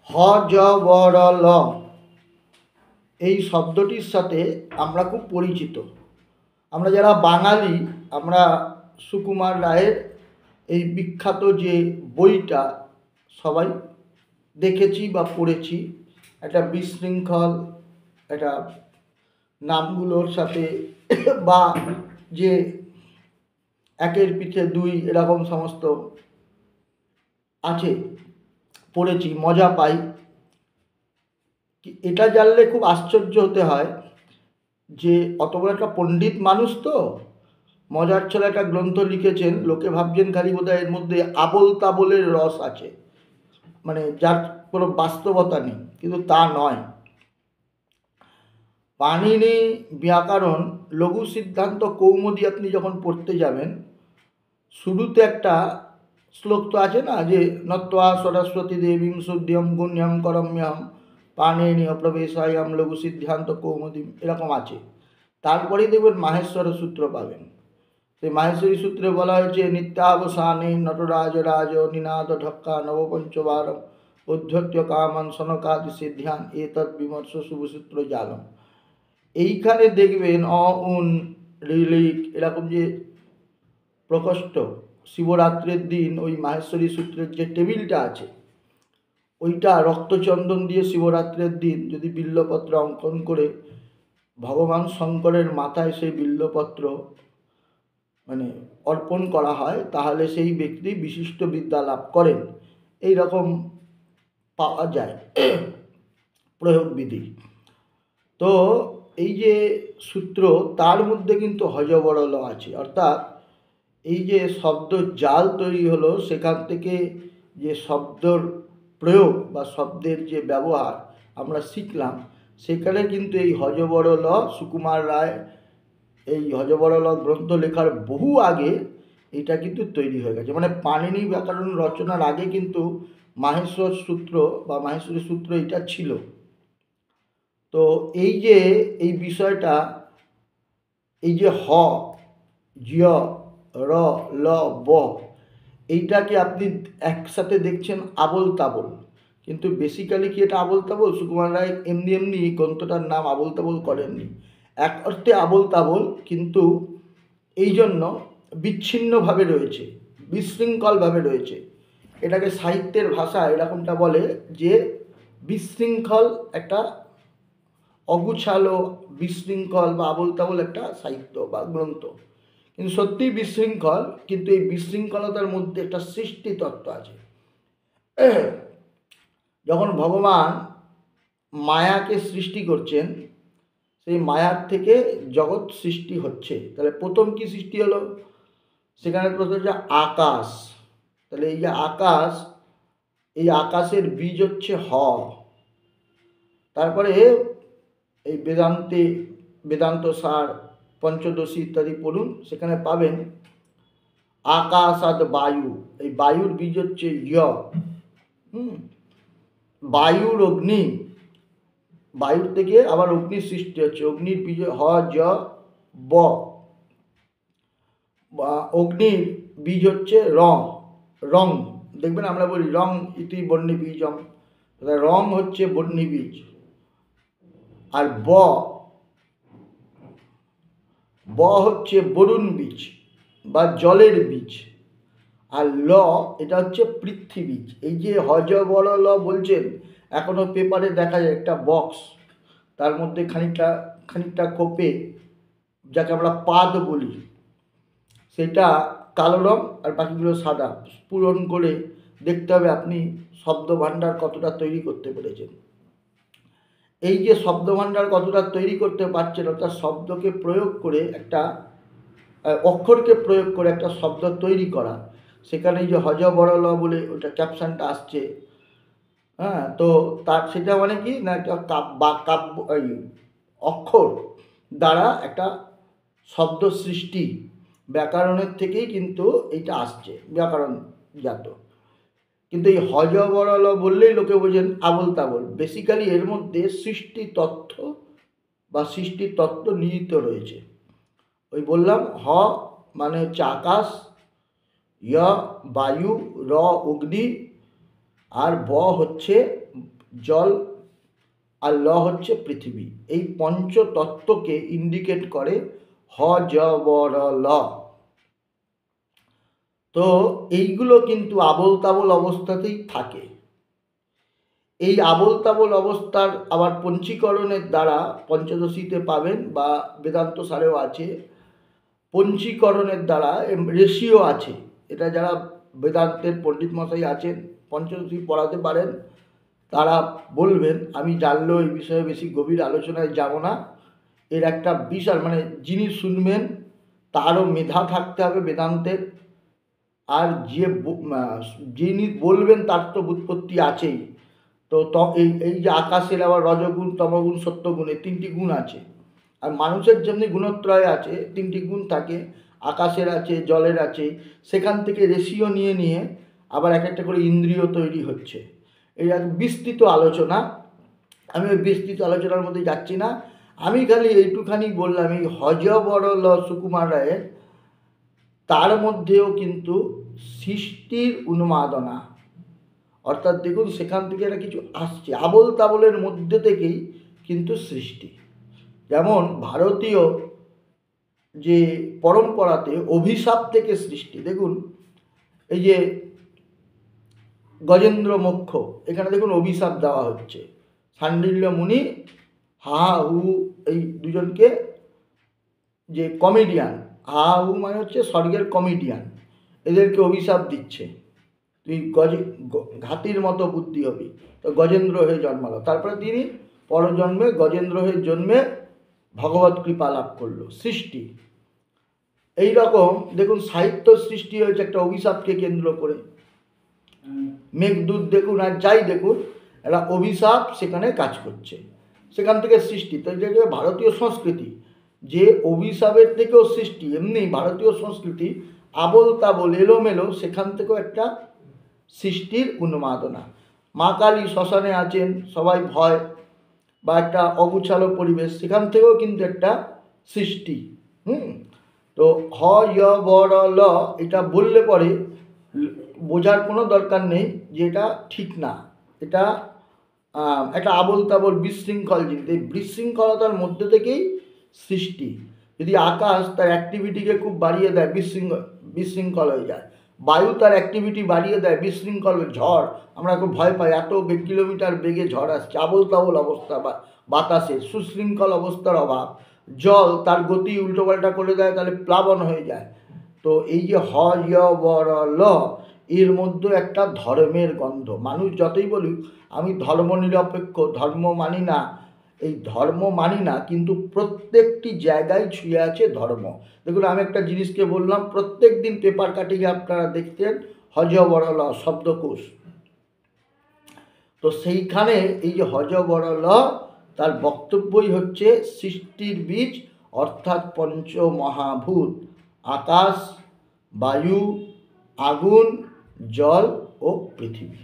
হ জ ব র ল এই শব্দটির সাথে আমরা খুব পরিচিত। আমরা যারা বাঙালি, আমরা সুকুমার রায়ের এই বিখ্যাত যে বইটা সবাই দেখেছি বা পড়েছি। একটা বিশৃঙ্খল একটা নামগুলোর সাথে বা যে একের পিঠে দুই এরকম সমস্ত আছে, পড়েছি, মজা পাই। এটা জানলে খুব আশ্চর্য হতে হয় যে অত বড় একটা পণ্ডিত মানুষ, তো মজার ছলে একটা গ্রন্থ লিখেছেন, লোকে ভাবছেন খালি বোধহয় এর মধ্যে আবোল তাবোলের রস আছে, মানে যার কোনো বাস্তবতা নেই, কিন্তু তা নয়। পাণিনি ব্যাকরণ লঘু সিদ্ধান্ত কৌমুদী আপনি যখন পড়তে যাবেন, শুরুতে একটা শ্লোক তো আছে না, যে নত্বা সরস্বতী দেবীম শুদ্ধ্যম গুণ্যম করম্যম পাণিনি অপ্রবেশায়াম লঘু সিদ্ধান্ত কৌমুদী, এরকম আছে। তারপরেই দেখবেন মাহেশ্বর সূত্র পাবেন। সেই মাহেশ্বরী সূত্রে বলা হয়েছে নিত্যাবসানে নটরাজ রাজ নিনাদ ঢক্কা নবপঞ্চবার উদ্ধত্য কামান সনকাদি সিদ্ধান এতৎ বিমর্শ শুভসূত্র জালম। এইখানে দেখবেন উন রিলিক এরকম যে প্রকোষ্ঠ, শিবরাত্রির দিন ওই মাহেশ্বরী সূত্রের যে টেবিলটা আছে, ওইটা রক্তচন্দন দিয়ে শিবরাত্রির দিন যদি বিল্লপত্র অঙ্কন করে ভগবান শঙ্করের মাথায় সেই বিল্লপত্র মানে অর্পণ করা হয়, তাহলে সেই ব্যক্তি বিশিষ্ট বিদ্যা লাভ করেন, এই রকম পাওয়া যায় প্রয়োগবিধি। তো এই যে সূত্র, তার মধ্যে কিন্তু হযবরল আছে, অর্থাৎ এই যে শব্দ জাল তৈরি হলো, সেখান থেকে যে শব্দর প্রয়োগ বা শব্দের যে ব্যবহার আমরা শিখলাম, সেখানে কিন্তু এই হযবরল সুকুমার রায় এই হযবরল গ্রন্থ লেখার বহু আগে এটা কিন্তু তৈরি হয়ে গেছে। মানে পাণিনি ব্যাকরণ রচনার আগে কিন্তু মাহেশ্বর সূত্র বা মাহেশ্বরী সূত্র এটা ছিল। তো এই যে এই বিষয়টা, এই যে হ জ্য র ল ব, এইটাকে আপনি একসাথে দেখছেন আবোল তাবোল, কিন্তু বেসিক্যালি কি এটা আবোল তাবোল? সুকুমার রায় এমনি এমনি গ্রন্থটার নাম আবোল তাবোল করেননি। এক অর্থে আবোল তাবোল, কিন্তু এই জন্য বিচ্ছিন্নভাবে রয়েছে, বিশৃঙ্খলভাবে রয়েছে। এটাকে সাহিত্যের ভাষা এরকমটা বলে যে বিশৃঙ্খল একটা অগুছালো বিশৃঙ্খল বা আবোল তাবোল একটা সাহিত্য বা গ্রন্থ, কিন্তু সত্যিই বিশৃঙ্খল, কিন্তু এই বিশৃঙ্খলতার মধ্যে একটা সৃষ্টি তত্ত্ব আছে। যখন ভগবান মায়াকে সৃষ্টি করছেন, সেই মায়ার থেকে জগৎ সৃষ্টি হচ্ছে, তাহলে প্রথম কি সৃষ্টি হলো? সেখানে প্রথম হচ্ছে আকাশ। তাহলে এই যে আকাশ, এই আকাশের বীজ হচ্ছে হ। তারপরে এই বেদান্ত সার পঞ্চদশী ইত্যাদি পড়ুন, সেখানে পাবেন আকাশাদ বায়ু, এই বায়ুর বীজ হচ্ছে য়। বায়ুর অগ্নি, বায়ুর থেকে আবার অগ্নির সৃষ্টি হচ্ছে, অগ্নির বীজ হ জ ব, অগ্নির বীজ হচ্ছে রং। দেখবেন আমরা বলি রং ইতি বহ্নি বীজম, রং হচ্ছে বহ্নি বীজ। আর ব হচ্ছে বরুণ বীজ বা জলের বীজ। আর ল এটা হচ্ছে পৃথিবী। এই যে হযবরল ল বলছেন, এখনও পেপারে দেখা যায় একটা বক্স, তার মধ্যে খানিকটা কোপে, যাকে আমরা পাদ বলি, সেটা কালো রং আর বাকিগুলো সাদা, পূরণ করে দেখতে হবে আপনি শব্দ ভাণ্ডার কতটা তৈরি করতে পেরেছেন। এই যে শব্দ ভাণ্ডার কতটা তৈরি করতে পারছেন, অর্থাৎ শব্দকে প্রয়োগ করে একটা অক্ষরকে প্রয়োগ করে একটা শব্দ তৈরি করা, সেখানে এই যে হযবরল বলে ওটা ক্যাপশনটা আসছে। হ্যাঁ, তো তার সেটা মানে কি না, একটা কাব্য অক্ষর দ্বারা একটা শব্দ সৃষ্টি, ব্যাকরণের থেকেই কিন্তু এটা আসছে, ব্যাকরণজাত। কিন্তু এই হযবরল বললেই লোকে বোঝেন আবোল তাবোল। বেসিক্যালি এর মধ্যে সৃষ্টি তত্ত্ব বা সৃষ্টির তত্ত্ব নিহিত রয়েছে। ওই বললাম হ মানে হচ্ছে আকাশ, য় বায়ু, র অগ্নি, আর ব হচ্ছে জল, আর ল হচ্ছে পৃথিবী। এই পঞ্চতত্ত্বকে ইন্ডিকেট করে হ জ ব র ল। তো এইগুলো কিন্তু আবোল তাবোল অবস্থাতেই থাকে। এই আবোল তাবোল অবস্থার আবার পঞ্চীকরণের দ্বারা পঞ্চদশীতে পাবেন বা বেদান্ত সারেও আছে, পঞ্চীকরণের দ্বারা রেশিও আছে। এটা যারা বেদান্তের পণ্ডিত মশাই আছেন, পঞ্চদশী পড়াতে পারেন, তারা বলবেন। আমি জানলেও এই বিষয়ে বেশি গভীর আলোচনায় যাব না। এর একটা বিশাল যিনি শুনবেন তারও মেধা থাকতে হবে বেদান্তের, আর যিনি বলবেন তার তো ব্যুৎপত্তি আছেই। তো এই যে আকাশের আবার রজগুণ, তমগুণ, সত্যগুণ, এই তিনটি গুণ আছে। আর মানুষের যেমনি গুণত্রয় আছে, তিনটি গুণ থাকে, আকাশের আছে, জলের আছে, সেখান থেকে রেশিও নিয়ে নিয়ে আবার এক একটা করে ইন্দ্রিয় তৈরি হচ্ছে। এই এক বিস্তৃত আলোচনা, আমি ওই বিস্তৃত আলোচনার মধ্যে যাচ্ছি না। আমি খালি এইটুখানি বললাম, এই হজ বড় ল সুকুমার রায়ের, তার মধ্যেও কিন্তু সৃষ্টির উন্মাদনা, অর্থাৎ দেখুন সেখান থেকে একটা কিছু আসছে, আবোল তাবোলের মধ্যে থেকেই কিন্তু সৃষ্টি। যেমন ভারতীয় যে পরম্পরাতে অভিশাপ থেকে সৃষ্টি, দেখুন এই যে গজেন্দ্র মোক্ষ, এখানে দেখুন অভিশাপ দেওয়া হচ্ছে। শাণ্ডিল্য মুনি হা হু, এই দুজনকে, যে কমেডিয়ান, হা হু হচ্ছে স্বর্গের কমেডিয়ান, এদেরকে অভিশাপ দিচ্ছে, তুই ঘাতির মতো বুদ্ধি হবি। তো গজেন্দ্র হয়ে জন্মালো, তারপরে তিনি পরজন্মে গজেন্দ্র হয়ে জন্মে ভগবত কৃপা লাভ করলো, সৃষ্টি। এই রকম দেখুন সাহিত্য সৃষ্টি হয়েছে একটা অভিশাপকে কেন্দ্র করে। মেঘদূত দেখুন আর যাই দেখুন, একটা অভিশাপ সেখানে কাজ করছে, সেখান থেকে সৃষ্টি। তো যে ভারতীয় সংস্কৃতি, যে অভিশাপের থেকেও সৃষ্টি, এমনি ভারতীয় সংস্কৃতি আবোল তাবোল এলোমেলো, সেখান থেকেও একটা সৃষ্টির উন্মাদনা। মা কালী শ্মশানে আছেন, সবাই ভয় বা একটা অগুছালো পরিবেশ, সেখান থেকেও কিন্তু একটা সৃষ্টি। তো হ য় ব র ল, এটা বললে পরে বোঝার কোনো দরকার নেই যে এটা ঠিক না, এটা একটা আবোল তাবোল বিশৃঙ্খল জিনিস। এই বিশৃঙ্খলতার মধ্যে থেকেই সৃষ্টি। যদি আকাশ তার অ্যাক্টিভিটিকে খুব বাড়িয়ে দেয়, বিশৃঙ্খল হয়ে যায়। বায়ু তার অ্যাক্টিভিটি বাড়িয়ে দেয়, বিশৃঙ্খল, ঝড়, আমরা খুব ভয় পাই, এত কিলোমিটার বেগে ঝড় আসছে, আবোল তাবোল অবস্থা। বা বাতাসের সুশৃঙ্খল অবস্থার অভাব। জল তার গতি উল্টোপাল্টা করে দেয়, তাহলে প্লাবন হয়ে যায়। তো এই যে হ য় ব র ল, এর মধ্যে একটা ধর্মের গন্ধ। মানুষ যতই বলুক আমি ধর্ম নিরপেক্ষ, ধর্ম মানি না, এই ধর্ম মানি না, কিন্তু প্রত্যেকটি জায়গায় ছুঁয়ে আছে ধর্ম। দেখুন আমি একটা জিনিসকে বললাম, প্রত্যেক দিন পেপার কাটিংয়ে আপনারা দেখতেন হজ বড় ল শব্দকোষ। তো সেইখানে এই যে হজ বড় ল, তার বক্তব্যই হচ্ছে সৃষ্টির বীজ, অর্থাৎ পঞ্চ মহাভূত, আকাশ, বায়ু, আগুন, জল ও পৃথিবী।